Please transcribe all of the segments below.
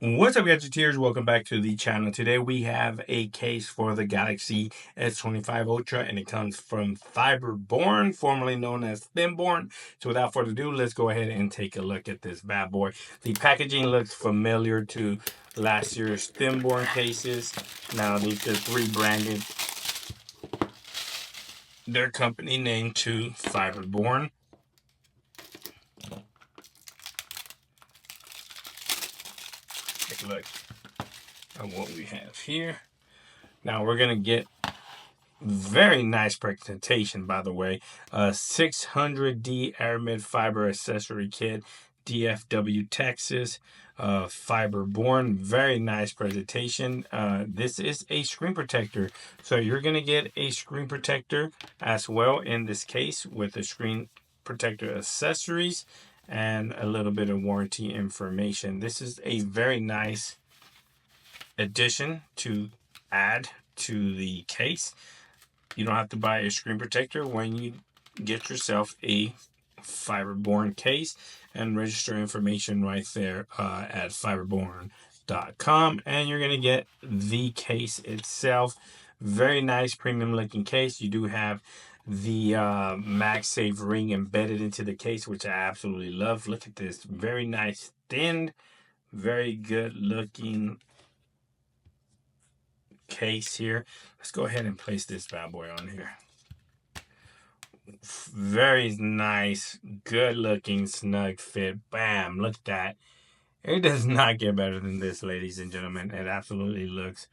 What's up, Gadgeteers? Welcome back to the channel. Today we have a case for the Galaxy S25 Ultra, and it comes from FiberBorne, formerly known as FiberBorne. So without further ado, let's go ahead and take a look at this bad boy. The packaging looks familiar to last year's FiberBorne cases. Now these are rebranded their company name to FiberBorne. Take a look at what we have here. Now we're gonna get very nice presentation, by the way. 600D Aramid fiber accessory kit, DFW Texas, FiberBorne. Very nice presentation. This is a screen protector, so you're gonna get a screen protector as well in this case with the screen protector accessories and a little bit of warranty information. This is a very nice addition to add to the case. You don't have to buy a screen protector when you get yourself a FiberBorne case, and register information right there at FiberBorne.com, and you're going to get the case itself. Very nice premium looking case. You do have the MagSafe ring embedded into the case, which I absolutely love. Look at this. Very nice, thin, very good looking case here. Let's go ahead and place this bad boy on here. Very nice, good looking, snug fit. Bam, look at that. It does not get better than this, ladies and gentlemen. It absolutely looks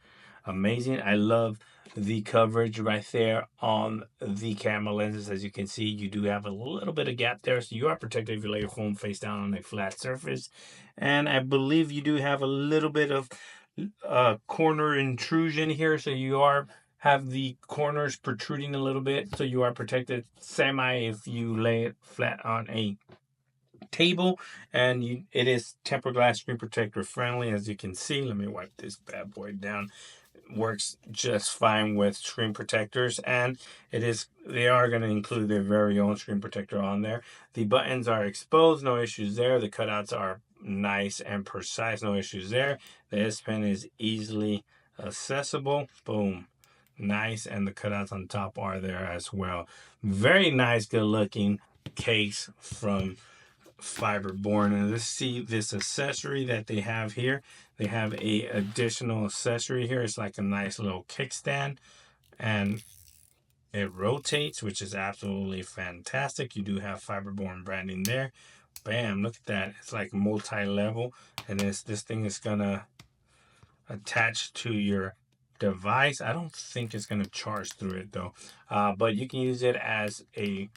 amazing. I love the coverage right there on the camera lenses. As you can see, you do have a little bit of gap there, so you are protected if you lay your phone face down on a flat surface. And I believe you do have a little bit of corner intrusion here, so you have the corners protruding a little bit, so you are protected semi if you lay it flat on a table. And it is tempered glass screen protector friendly, as you can see. Let me wipe this bad boy down. It works just fine with screen protectors, and they are going to include their very own screen protector on there. The buttons are exposed, no issues there. The cutouts are nice and precise, no issues there. The S Pen is easily accessible. Boom. Nice, and the cutouts on top are there as well. Very nice, good looking case from FiberBorne. And let's see this accessory that they have here. They have a additional accessory here. It's like a nice little kickstand, and it rotates, which is absolutely fantastic. You do have FiberBorne branding there. Bam, look at that. It's like multi-level, and this thing is gonna attach to your device. I don't think it's going to charge through it though, but you can use it as a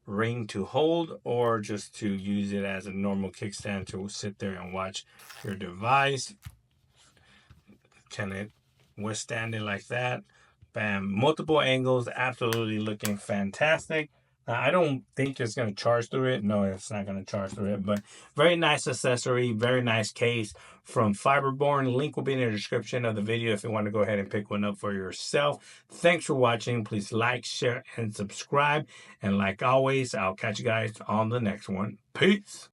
ring to hold, or just to use it as a normal kickstand to sit there and watch your device. Can it withstand it like that? Bam, multiple angles, absolutely looking fantastic. I don't think it's going to charge through it. No, it's not going to charge through it, but very nice accessory, very nice case from FiberBorne. Link will be in the description of the video if you want to go ahead and pick one up for yourself. Thanks for watching. Please like, share, and subscribe. And like always, I'll catch you guys on the next one. Peace.